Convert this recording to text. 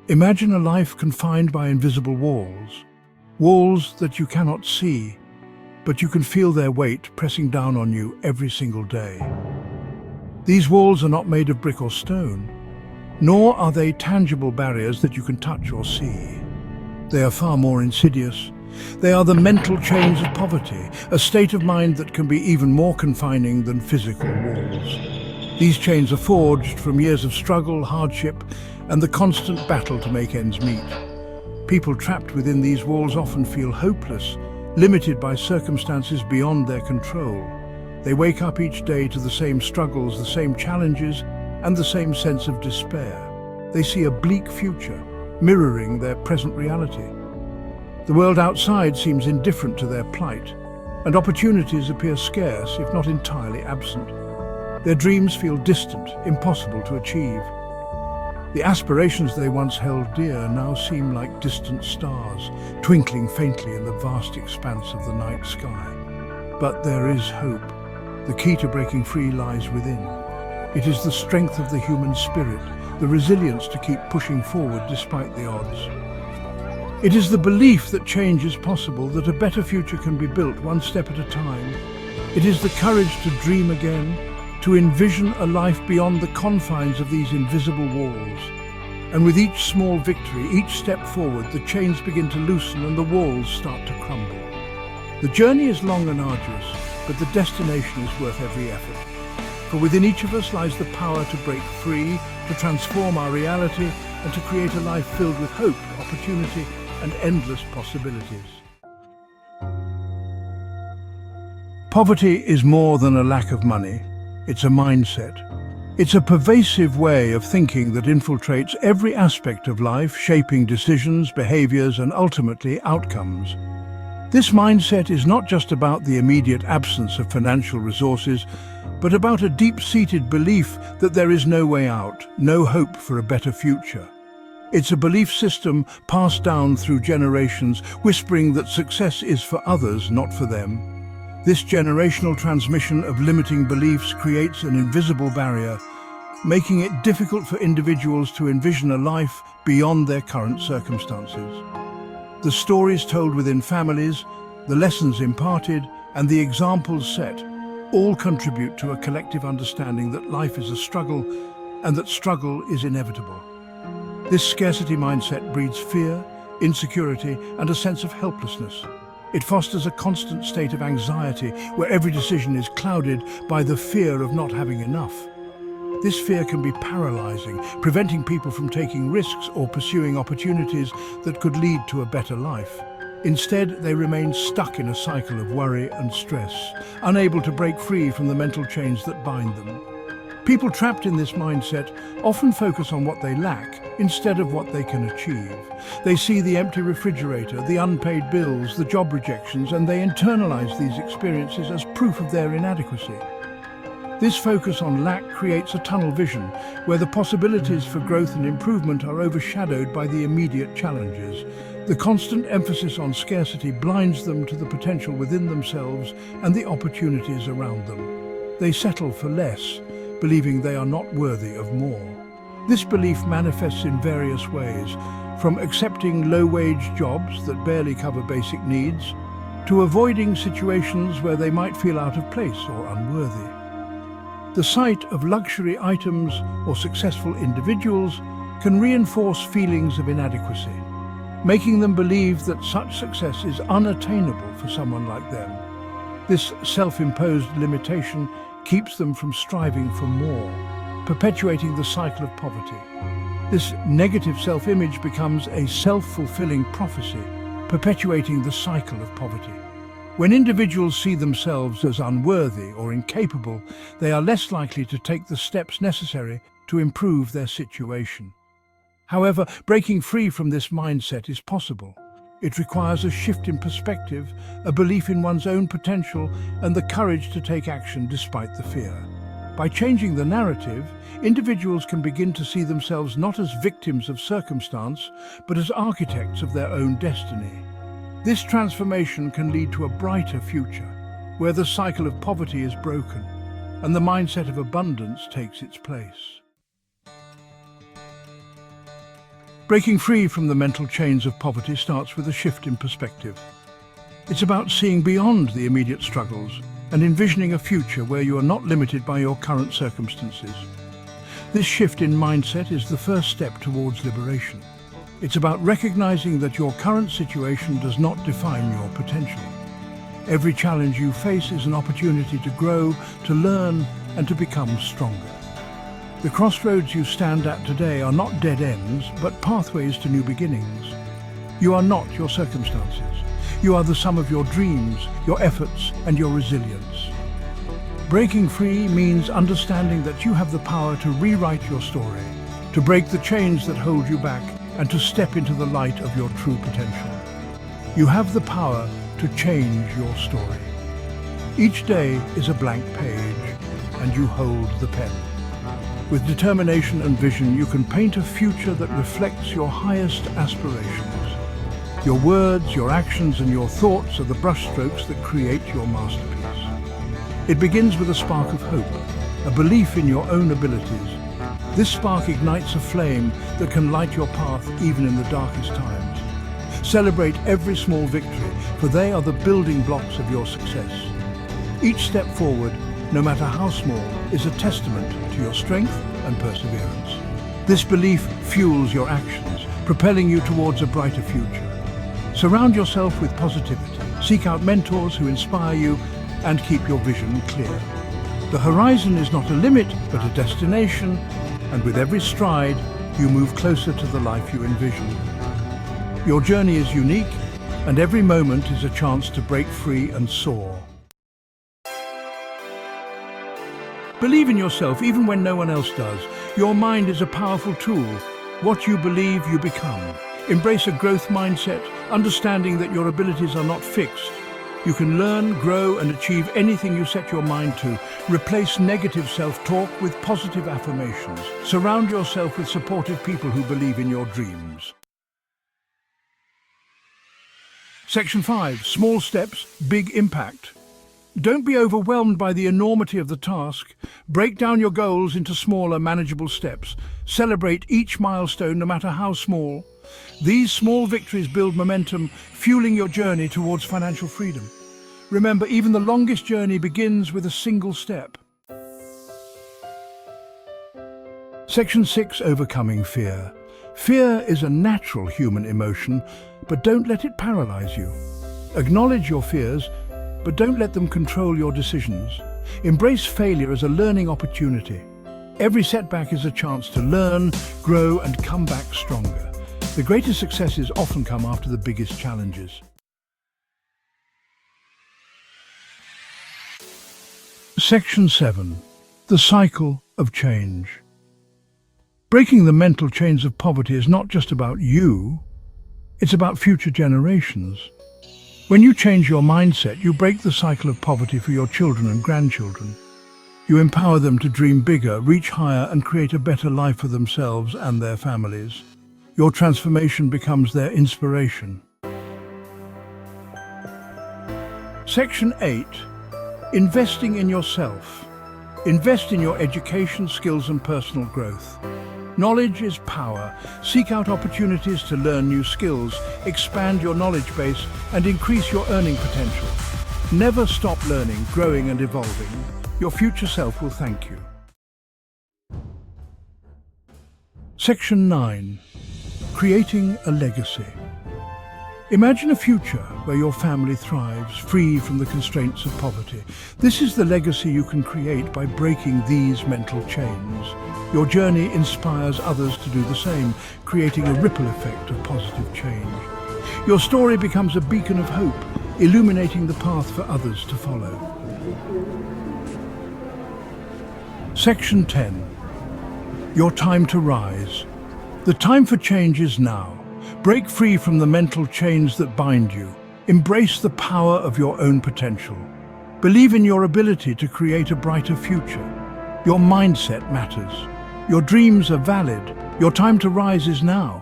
Imagine a life confined by invisible walls, walls that you cannot see, but you can feel their weight pressing down on you every single day. These walls are not made of brick or stone, nor are they tangible barriers that you can touch or see. They are far more insidious. They are the mental chains of poverty, a state of mind that can be even more confining than physical walls. These chains are forged from years of struggle, hardship, and the constant battle to make ends meet. People trapped within these walls often feel hopeless, limited by circumstances beyond their control. They wake up each day to the same struggles, the same challenges, and the same sense of despair. They see a bleak future, mirroring their present reality. The world outside seems indifferent to their plight, and opportunities appear scarce, if not entirely absent. Their dreams feel distant, impossible to achieve. The aspirations they once held dear now seem like distant stars, twinkling faintly in the vast expanse of the night sky. But there is hope. The key to breaking free lies within. It is the strength of the human spirit, the resilience to keep pushing forward despite the odds. It is the belief that change is possible, that a better future can be built one step at a time. It is the courage to dream again, to envision a life beyond the confines of these invisible walls. And with each small victory, each step forward, the chains begin to loosen and the walls start to crumble. The journey is long and arduous, but the destination is worth every effort. For within each of us lies the power to break free, to transform our reality, and to create a life filled with hope, opportunity, and endless possibilities. Poverty is more than a lack of money. It's a mindset. It's a pervasive way of thinking that infiltrates every aspect of life, shaping decisions, behaviors, and ultimately outcomes. This mindset is not just about the immediate absence of financial resources, but about a deep-seated belief that there is no way out, no hope for a better future. It's a belief system passed down through generations, whispering that success is for others, not for them. This generational transmission of limiting beliefs creates an invisible barrier, making it difficult for individuals to envision a life beyond their current circumstances. The stories told within families, the lessons imparted, and the examples set all contribute to a collective understanding that life is a struggle and that struggle is inevitable. This scarcity mindset breeds fear, insecurity, and a sense of helplessness. It fosters a constant state of anxiety where every decision is clouded by the fear of not having enough. This fear can be paralyzing, preventing people from taking risks or pursuing opportunities that could lead to a better life. Instead, they remain stuck in a cycle of worry and stress, unable to break free from the mental chains that bind them. People trapped in this mindset often focus on what they lack instead of what they can achieve. They see the empty refrigerator, the unpaid bills, the job rejections, and they internalize these experiences as proof of their inadequacy. This focus on lack creates a tunnel vision, where the possibilities for growth and improvement are overshadowed by the immediate challenges. The constant emphasis on scarcity blinds them to the potential within themselves and the opportunities around them. They settle for less, believing they are not worthy of more. This belief manifests in various ways, from accepting low-wage jobs that barely cover basic needs, to avoiding situations where they might feel out of place or unworthy. The sight of luxury items or successful individuals can reinforce feelings of inadequacy, making them believe that such success is unattainable for someone like them. This self-imposed limitation keeps them from striving for more, perpetuating the cycle of poverty. This negative self-image becomes a self-fulfilling prophecy, perpetuating the cycle of poverty. When individuals see themselves as unworthy or incapable, they are less likely to take the steps necessary to improve their situation. However, breaking free from this mindset is possible. It requires a shift in perspective, a belief in one's own potential, and the courage to take action despite the fear. By changing the narrative, individuals can begin to see themselves not as victims of circumstance, but as architects of their own destiny. This transformation can lead to a brighter future, where the cycle of poverty is broken and the mindset of abundance takes its place. Breaking free from the mental chains of poverty starts with a shift in perspective. It's about seeing beyond the immediate struggles and envisioning a future where you are not limited by your current circumstances. This shift in mindset is the first step towards liberation. It's about recognizing that your current situation does not define your potential. Every challenge you face is an opportunity to grow, to learn, and to become stronger. The crossroads you stand at today are not dead ends, but pathways to new beginnings. You are not your circumstances. You are the sum of your dreams, your efforts, and your resilience. Breaking free means understanding that you have the power to rewrite your story, to break the chains that hold you back, and to step into the light of your true potential. You have the power to change your story. Each day is a blank page, and you hold the pen. With determination and vision, you can paint a future that reflects your highest aspirations. Your words, your actions, and your thoughts are the brushstrokes that create your masterpiece. It begins with a spark of hope, a belief in your own abilities. This spark ignites a flame that can light your path even in the darkest times. Celebrate every small victory, for they are the building blocks of your success. Each step forward, no matter how small, is a testament to your strength and perseverance. This belief fuels your actions, propelling you towards a brighter future. Surround yourself with positivity. Seek out mentors who inspire you and keep your vision clear. The horizon is not a limit, but a destination, and with every stride, you move closer to the life you envision. Your journey is unique, and every moment is a chance to break free and soar. Believe in yourself even when no one else does. Your mind is a powerful tool. What you believe, you become. Embrace a growth mindset, understanding that your abilities are not fixed. You can learn, grow, and achieve anything you set your mind to. Replace negative self-talk with positive affirmations. Surround yourself with supportive people who believe in your dreams. Section 5. Small steps, big impact. Don't be overwhelmed by the enormity of the task. Break down your goals into smaller, manageable steps. Celebrate each milestone, no matter how small. These small victories build momentum, fueling your journey towards financial freedom. Remember, even the longest journey begins with a single step. Section 6. Overcoming fear. Fear is a natural human emotion, but don't let it paralyze you. Acknowledge your fears, but don't let them control your decisions. Embrace failure as a learning opportunity. Every setback is a chance to learn, grow, and come back stronger. The greatest successes often come after the biggest challenges. Section 7. The cycle of change. Breaking the mental chains of poverty is not just about you, it's about future generations. When you change your mindset, you break the cycle of poverty for your children and grandchildren. You empower them to dream bigger, reach higher, and create a better life for themselves and their families. Your transformation becomes their inspiration. Section 8. Investing in yourself. Invest in your education, skills, and personal growth. Knowledge is power. Seek out opportunities to learn new skills, expand your knowledge base, and increase your earning potential. Never stop learning, growing, and evolving. Your future self will thank you. Section 9. Creating a legacy. Imagine a future where your family thrives, free from the constraints of poverty. This is the legacy you can create by breaking these mental chains. Your journey inspires others to do the same, creating a ripple effect of positive change. Your story becomes a beacon of hope, illuminating the path for others to follow. Section 10. Your time to rise. The time for change is now. Break free from the mental chains that bind you. Embrace the power of your own potential. Believe in your ability to create a brighter future. Your mindset matters. Your dreams are valid. Your time to rise is now.